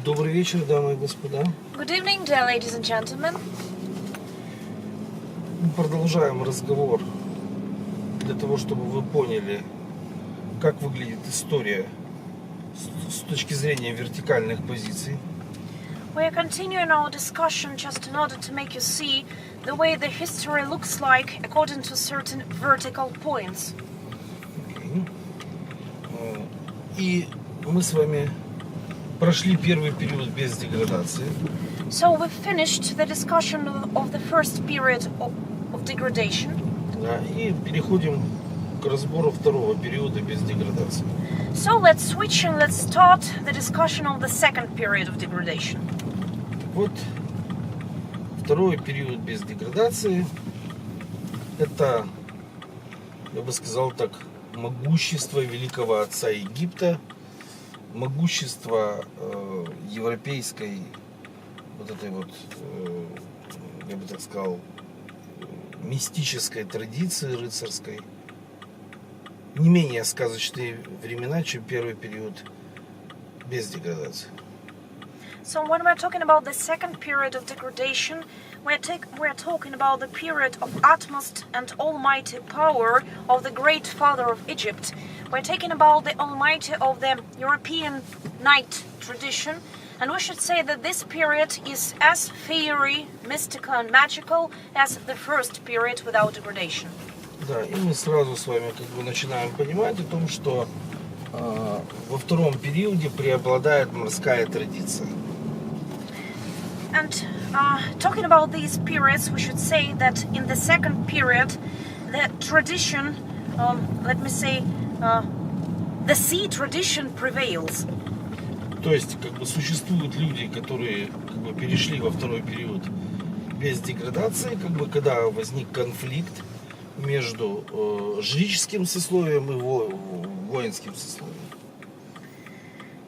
Добрый вечер, дамы и господа. Good evening, dear ladies and gentlemen. Мы продолжаем разговор для того, чтобы вы поняли, как выглядит история с точки зрения вертикальных позиций. We are continuing our discussion just in order to make you see the way the history looks like according to certain vertical points. И мы с вами прошли первый период без деградации. So we finished the discussion of the first period of degradation. Да, и переходим к разбору второго периода без деградации. So let's switch and let's start the discussion of the second period of degradation. Вот второй период без деградации – это, я бы сказал так, могущество великого отца Египта, могущество европейской вот этой вот, я бы так сказал, мистической традиции рыцарской, не менее сказочные времена, чем первый период без деградации. So when we're talking about the second period of degradation, we're talking about the period of utmost and almighty power of the great father of Egypt. We're talking about the almighty of the European knight tradition, and we should say that this period is as fiery, mystical and magical as the first period without degradation. Да, и мы сразу с вами как бы начинаем понимать о том, что во втором периоде преобладает морская традиция. And talking about these periods, we should say that in the second period, the tradition, the sea tradition prevails. То есть, как бы существуют люди, которые как бы перешли во второй период без деградации, как бы когда возник конфликт между жреческим сословием и воинским сословием.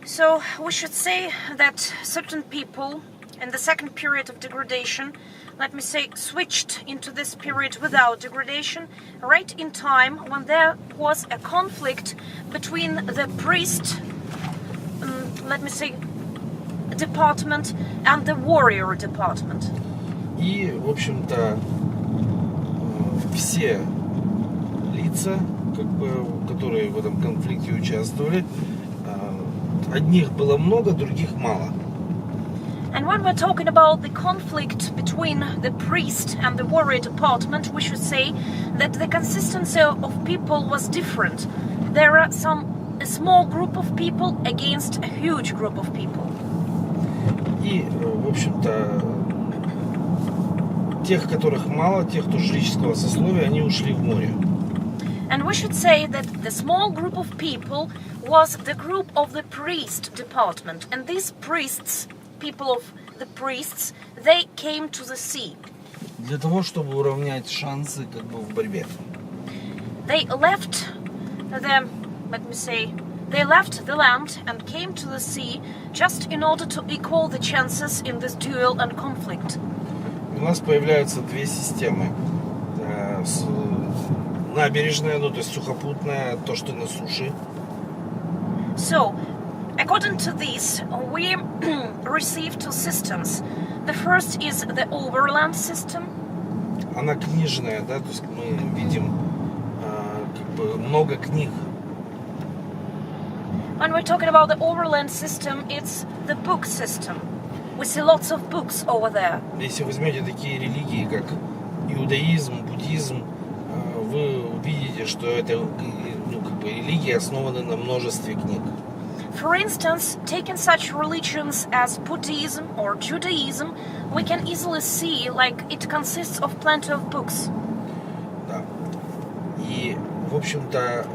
So we should say that certain people in the second period of degradation, switched into this period without degradation, right in time when there was a conflict between the priest, department and the warrior department. И, в общем-то, все лица, как бы, которые в этом конфликте участвовали, одних было много, других мало. And when we're talking about the conflict between the priest and the warrior department, we should say that the consistency of people was different. There are a small group of people against a huge group of people. И, в общем-то, тех, которых мало, тех, кто жреческого сословия, они ушли в море. And we should say that the small group of people was the group of the priest department. And these priests, people of the priests, they came to the sea. Для того, чтобы уравнять шансы как бы в борьбе. They left the land and came to the sea just in order to equal the chances in this duel and conflict. У нас появляются две системы. Набережная, то есть сухопутная, то, что на суше. So, according to this, we receive two systems. The first is the overland system. Она книжная, да, то есть мы видим как бы много книг. When we're talking about the overland system, it's the book system. We see lots of books over there. Если возьмете такие религии, как иудаизм, буддизм, вы увидите, что это как бы религии основаны на множестве книг. For instance, taking such religions as Buddhism or Judaism, we can easily see like it consists of plenty of books. Да. И, в общем-то,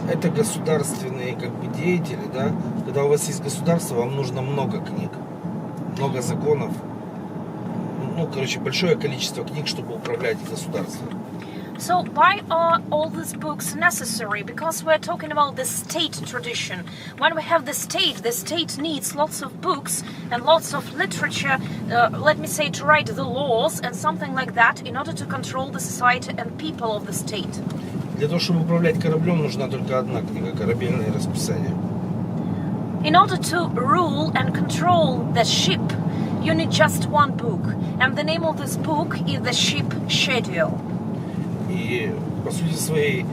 это государственные как бы деятели, да. Когда у вас есть государство, вам нужно много книг, много законов. Большое количество книг, чтобы управлять государством. So why are all these books necessary? Because we're talking about the state tradition. When we have the state needs lots of books and lots of literature, to write the laws and something like that in order to control the society and people of the state. Для того, чтобы управлять кораблем, нужна только одна книга – корабельное расписание. In order to rule and control the ship, you need just one book, and the name of this book is the ship schedule. И по сути своей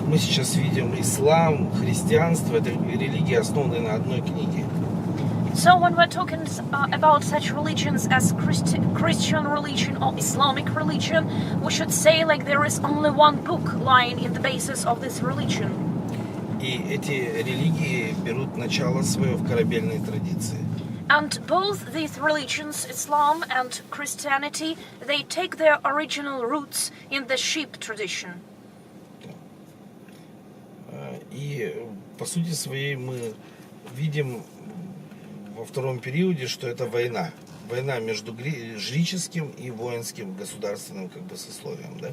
мы сейчас видим ислам, христианство, это религии, основанные на одной книге. So when we're talking about such religions as Christian religion or Islamic religion, we should say like there is only one book lying in the basis of this religion. И эти религии берут начало свое в корабельной традиции. And both these religions, Islam and Christianity, they take their original roots in the ship tradition. И по сути своей мы видим во втором периоде, что это война. Война между жреческим и воинским государственным как бы сословием, да?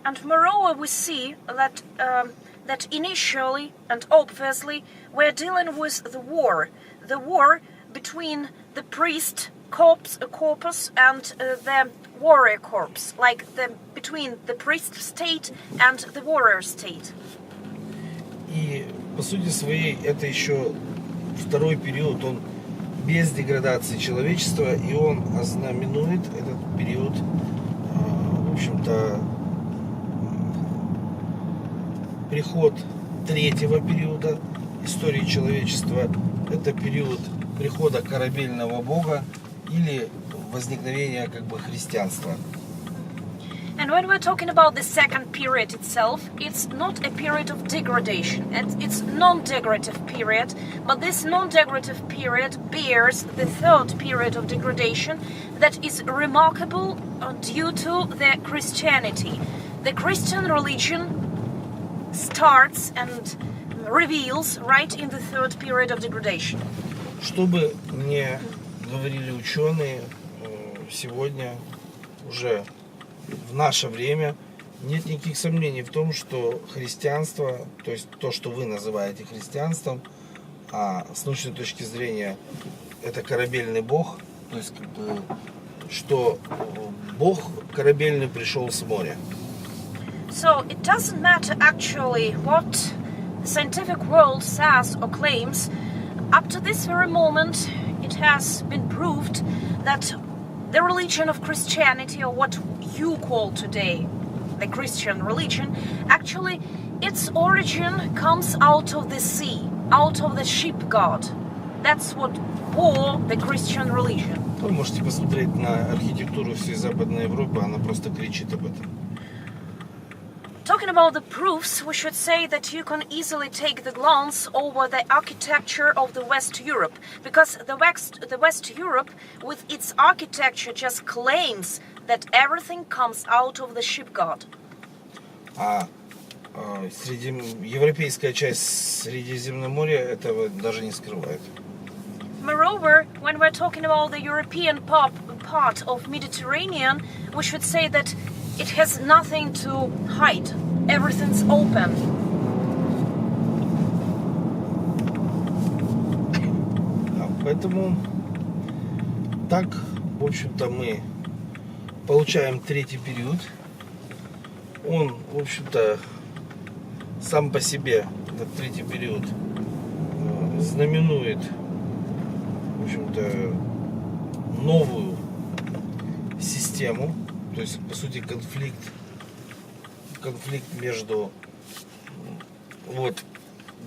And moreover, we see that that initially and obviously we're dealing with the war between the priest corpus and the warrior corpus, like between the priest state and the warrior state. И по сути своей это еще второй период, он без деградации человечества, и он ознаменует этот период, в общем-то, приход третьего периода истории человечества. Это период прихода корабельного бога или возникновения как бы христианства. And when we're talking about the second period itself, it's not a period of degradation. It's non-degradative period, but this non-degradative period bears the third period of degradation that is remarkable due to the Christianity. The Christian religion starts and reveals right in the third period of degradation. Что бы ни говорили ученые, сегодня уже в наше время нет никаких сомнений в том, что христианство, то есть то, что вы называете христианством, а с научной точки зрения это корабельный бог, то есть как бы, что бог корабельный пришел с моря. So it doesn't matter actually what the scientific world says or claims. Up to this very moment, it has been proved that the religion of Christianity, or what you call today the Christian religion, actually its origin comes out of the sea, out of the ship god. That's what bore the Christian religion. Вы можете посмотреть на архитектуру всей Западной Европы, она просто кричит об этом. Talking about the proofs, we should say that you can easily take the glance over the architecture of the West Europe, because the West Europe with its architecture just claims that everything comes out of the ship god. А европейская часть Средиземноморья этого даже не скрывает. Moreover, when we're talking about the European part of Mediterranean, we should say that it has nothing to hide. Everything's open. Поэтому так, в общем-то, мы получаем третий период. Он, в общем-то, сам по себе, этот третий период, знаменует, в общем-то, новую систему. То есть, по сути, конфликт между вот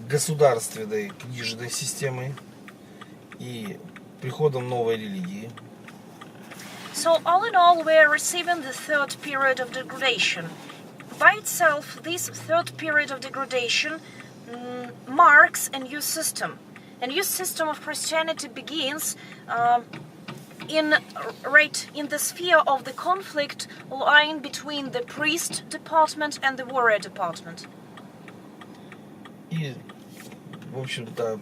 государственной книжной системой и приходом новой религии. So all in all, we are receiving the third period of degradation. By itself, this third period of degradation marks a new system. A new system of Christianity begins in the sphere of the conflict lying between the priest department and the warrior department. И, в общем-то,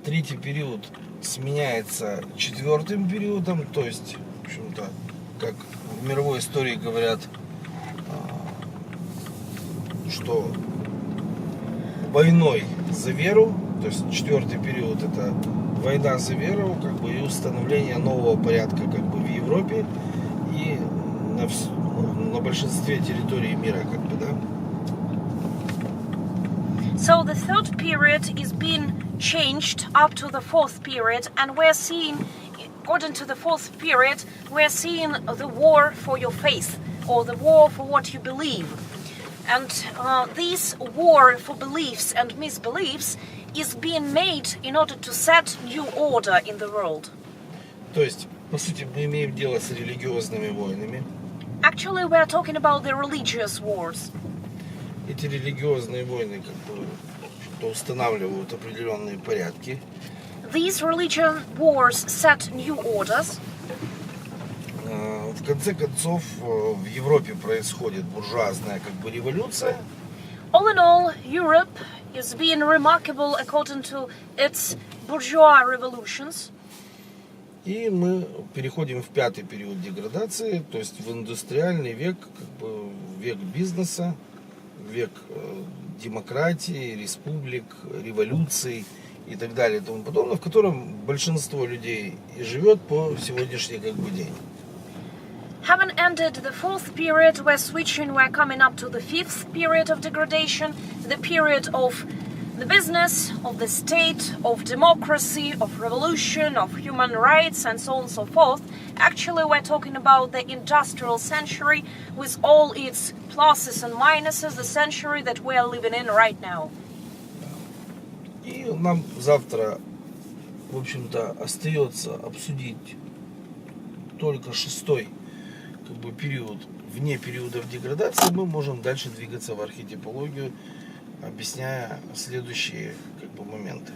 третий период сменяется четвертым периодом, то есть, в общем-то, как в мировой истории говорят, что войной за веру, то есть четвертый период это война за веру, как бы, и установление нового порядка как бы в Европе и на большинстве территорий мира, как бы, да. So the third period is being changed up to the fourth period, and we're seeing, according to the fourth period, we're seeing the war for your faith, or the war for what you believe. And this war for beliefs and misbeliefs is being made in order to set new order in the world. То есть, по сути, мы имеем дело с религиозными войнами. Actually, we are talking about the religious wars. Эти религиозные войны устанавливают определенные порядки. These religion wars set new orders. В конце концов, в Европе происходит буржуазная революция. All in all, Europe is being remarkable according to its bourgeois revolutions. И мы переходим в пятый период деградации, то есть в индустриальный век, век бизнеса, век демократии, республик, революций и так далее и тому подобное, в котором большинство людей и живет по сегодняшний день. Having ended the fourth period, we're coming up to the fifth period of degradation, the period of the business, of the state, of democracy, of revolution, of human rights, and so on and so forth. Actually, we're talking about the industrial century with all its pluses and minuses, the century that we are living in right now. И нам завтра, в общем-то, остается обсудить только шестой период. Вне периодов деградации мы можем дальше двигаться в архетипологию, объясняя следующие моменты.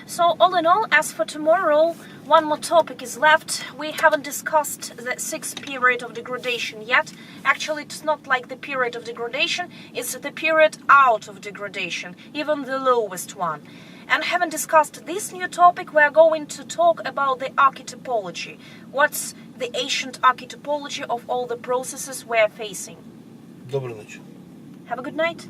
So all in all, as for tomorrow, one more topic is left. We haven't discussed the sixth period of degradation yet. Actually, it's not like the period of degradation, it's the period out of degradation, even the lowest one. And having discussed this new topic, we are going to talk about the archetypology. What's the ancient archetypology of all the processes we are facing? Доброй ночи. Have a good night.